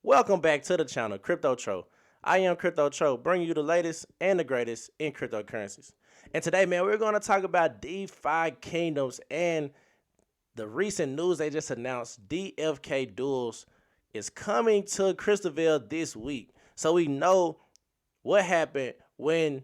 Welcome back to the channel, Crypto Tro. I am Crypto Tro, bringing you the latest and the greatest in cryptocurrencies. And today, man, we're going to talk about DeFi Kingdoms and the recent news they just announced. DFK Duels is coming to Crystalvale this week. So we know what happened when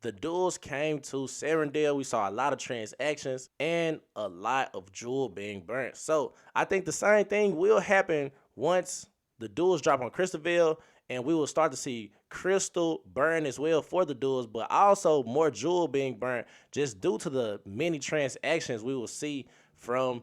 the duels came to Serendale. We saw a lot of transactions and a lot of jewel being burnt. So I think the same thing will happen once the duels drop on Crystalvale, and we will start to see crystal burn as well for the duels, but also more jewel being burnt just due to the many transactions we will see from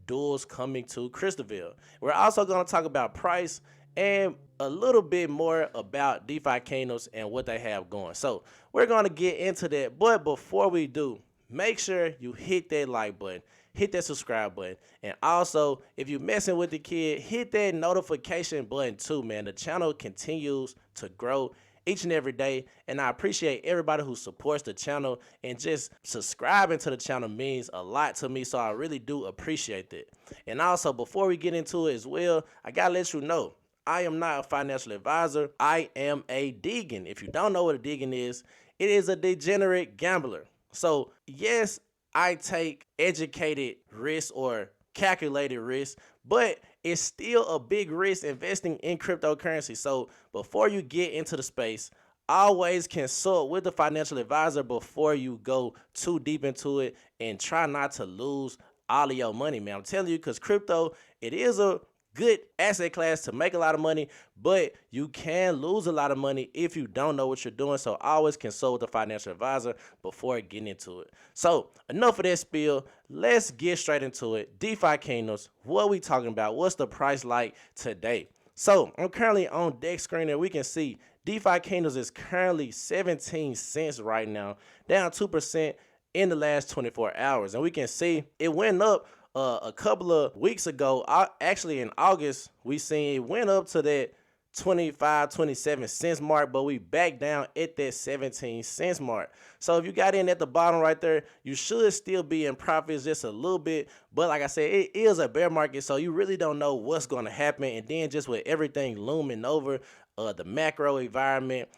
duels coming to Crystalvale. We're also going to talk about price and a little bit more about DeFi Kingdoms and what they have going. So we're going to get into that. But before we do, make sure you hit that like button, hit that subscribe button. And also, if you're messing with the kid, hit that notification button too, man. The channel continues to grow each and every day, and I appreciate everybody who supports the channel, and just subscribing to the channel means a lot to me, so I really do appreciate that. And also, before we get into it as well, I gotta let you know, I am not a financial advisor. I am a Deegan. If you don't know what a Deegan is, it is a degenerate gambler. So yes, I take educated risks or calculated risks, but it's still a big risk investing in cryptocurrency. So before you get into the space, always consult with the financial advisor before you go too deep into it, and try not to lose all of your money, man. I'm telling you, because crypto, it is a good asset class to make a lot of money, but you can lose a lot of money if you don't know what you're doing. So always consult with a financial advisor before getting into it. So enough of that spiel. Let's get straight into it. DeFi Kingdoms, what we talking about? What's the price like today? So I'm currently on deck screen, and we can see DeFi Kingdoms is currently 17 cents right now, down 2% in the last 24 hours. And we can see it went up a couple of weeks ago. Actually in August, we seen it went up to that 27 cents mark, but we back down at that 17 cents mark. So if you got in at the bottom right there, you should still be in profits just a little bit. But like I said, it is a bear market, so you really don't know what's going to happen. And then just with everything looming over, the macro environment,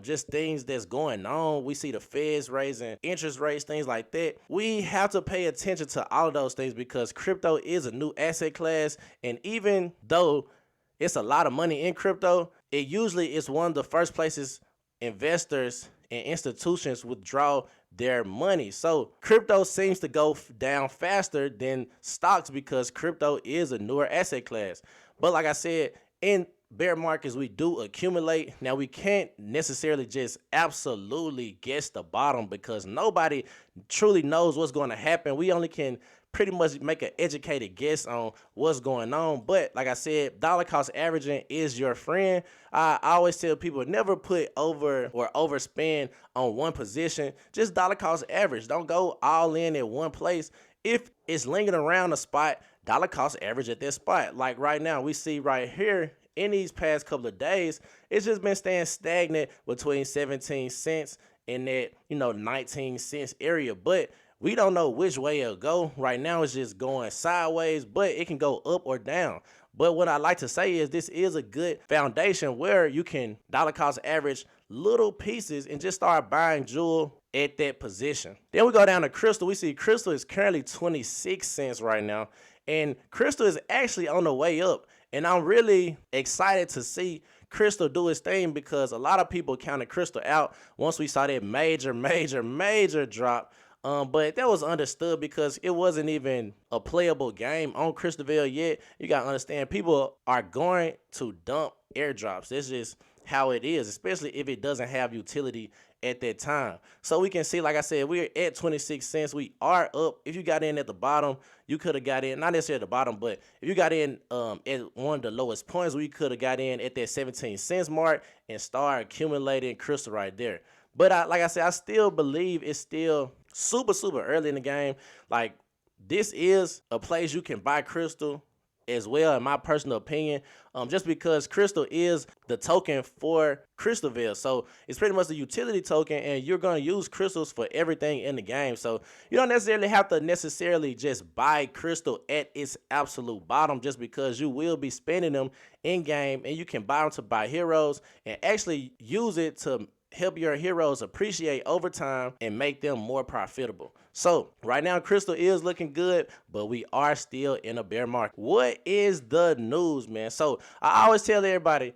just things that's going on. We see the feds raising interest rates, things like that. We have to pay attention to all of those things, because crypto is a new asset class. And even though it's a lot of money in crypto, it usually is one of the first places investors and institutions withdraw their money. So crypto seems to go down faster than stocks, because crypto is a newer asset class. But like I said, in bear markets, we do accumulate. Now, we can't necessarily just absolutely guess the bottom, because nobody truly knows what's going to happen. We only can pretty much make an educated guess on what's going on. But like I said, dollar cost averaging is your friend. I always tell people, never put over or overspend on one position. Just dollar cost average. Don't go all in at one place. If it's lingering around a spot, dollar cost average at this spot. Like right now, we see right here, in these past couple of days, it's just been staying stagnant between 17 cents and that, 19 cents area. But we don't know which way it'll go. Right now, it's just going sideways, but it can go up or down. But what I like to say is, this is a good foundation where you can dollar cost average little pieces and just start buying jewel at that position. Then we go down to Crystal. We see Crystal is currently 26 cents right now, and Crystal is actually on the way up. And I'm really excited to see Crystal do its thing, because a lot of people counted Crystal out once we saw that major drop. But that was understood, because it wasn't even a playable game on Crystalvale yet. You got to understand, people are going to dump airdrops. That's just how it is, especially if it doesn't have utility at that time. So we can see, like I said, we're at 26 cents. We are up. If you got in at the bottom, you could have got in, not necessarily at the bottom, but if you got in at one of the lowest points, we could have got in at that 17 cents mark and start accumulating crystal right there. But like I said, I still believe it's still super early in the game. Like, this is a place you can buy crystal as well, in my personal opinion, just because Crystal is the token for Crystalvale. So it's pretty much the utility token, and you're going to use crystals for everything in the game. So you don't necessarily have to necessarily just buy Crystal at its absolute bottom, just because you will be spending them in game, and you can buy them to buy heroes and actually use it to help your heroes appreciate over time and make them more profitable. So right now, Crystal is looking good, but we are still in a bear market. What is the news, man? So I always tell everybody,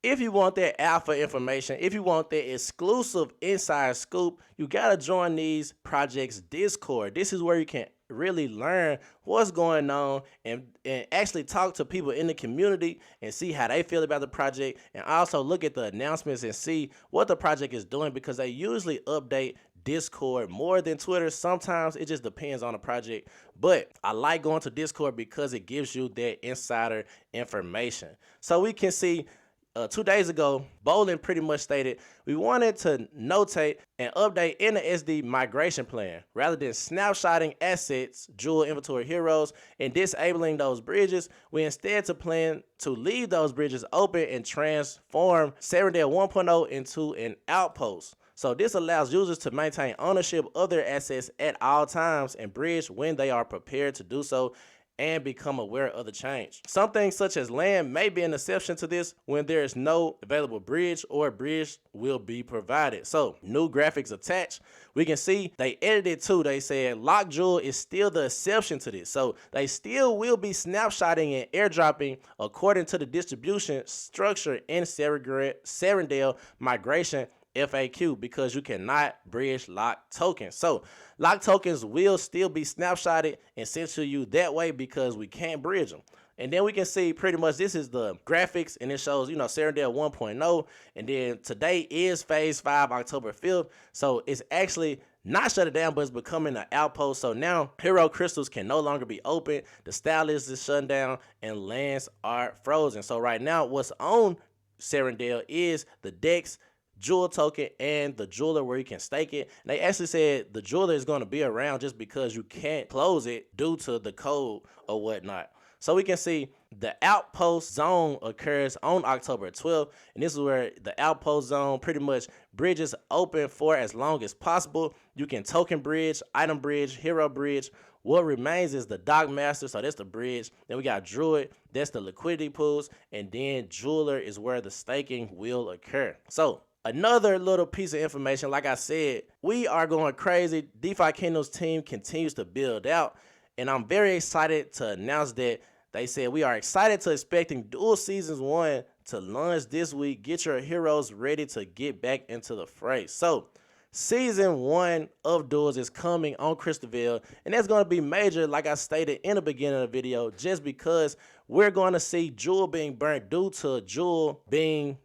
if you want that alpha information, if you want that exclusive inside scoop, you got to join these projects Discord. This is where you can really learn what's going on and actually talk to people in the community and see how they feel about the project, and also look at the announcements and see what the project is doing, because they usually update Discord more than Twitter. Sometimes it just depends on the project, but I like going to Discord because it gives you that insider information. So we can see 2 days ago, Bolin pretty much stated we wanted to notate and update in the SD migration plan. Rather than snapshotting assets, jewel inventory heroes, and disabling those bridges, we instead to plan to leave those bridges open and transform Serendale 1.0 into an outpost. So this allows users to maintain ownership of their assets at all times and bridge when they are prepared to do so, and become aware of the change. Some things such as land may be an exception to this when there is no available bridge, or a bridge will be provided. So new graphics attached. We can see they edited too. They said lock jewel is still the exception to this. So they still will be snapshotting and airdropping according to the distribution structure in Serendale migration FAQ, because you cannot bridge lock tokens. So lock tokens will still be snapshotted and sent to you that way because we can't bridge them. And then we can see pretty much this is the graphics, and it shows, Serendale 1.0, and then today is phase 5, October 5th. So it's actually not shut it down, but it's becoming an outpost. So now hero crystals can no longer be open, the stylist is shut down, and lands are frozen. So right now what's on Serendale is the Dex jewel token and the jeweler where you can stake it. And they actually said the jeweler is going to be around just because you can't close it due to the code or whatnot. So we can see the outpost zone occurs on October 12th, and this is where the outpost zone pretty much bridges open for as long as possible. You can token bridge, item bridge, hero bridge. What remains is the Dock Master, so that's the bridge. Then we got Druid, that's the liquidity pools, and then Jeweler is where the staking will occur. So another little piece of information, like I said, we are going crazy. DeFi Kingdoms team continues to build out, and I'm very excited to announce that they said we are excited to expecting Duel Seasons 1 to launch this week. Get your heroes ready to get back into the fray. So Season 1 of Duels is coming on Crystalvale, and that's going to be major, like I stated in the beginning of the video, just because we're going to see Jewel being burnt due to Jewel being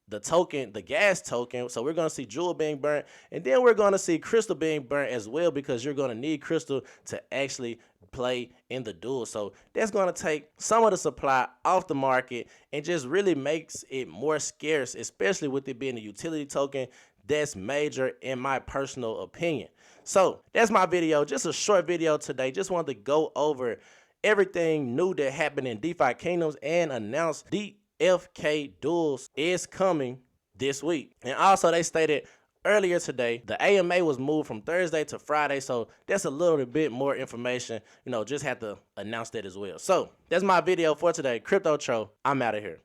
the token, the gas token. So we're going to see Jewel being burnt, and then we're going to see Crystal being burnt as well, because you're going to need Crystal to actually play in the duel. So that's going to take some of the supply off the market and just really makes it more scarce, especially with it being a utility token. That's major in my personal opinion. So that's my video, just a short video today. Just wanted to go over everything new that happened in DeFi Kingdoms and announce DFK Duels is coming this week. And also they stated earlier today the AMA was moved from Thursday to Friday, so that's a little bit more information. Just had to announce that as well. So that's my video for today. Crypto Tro, I'm out of here.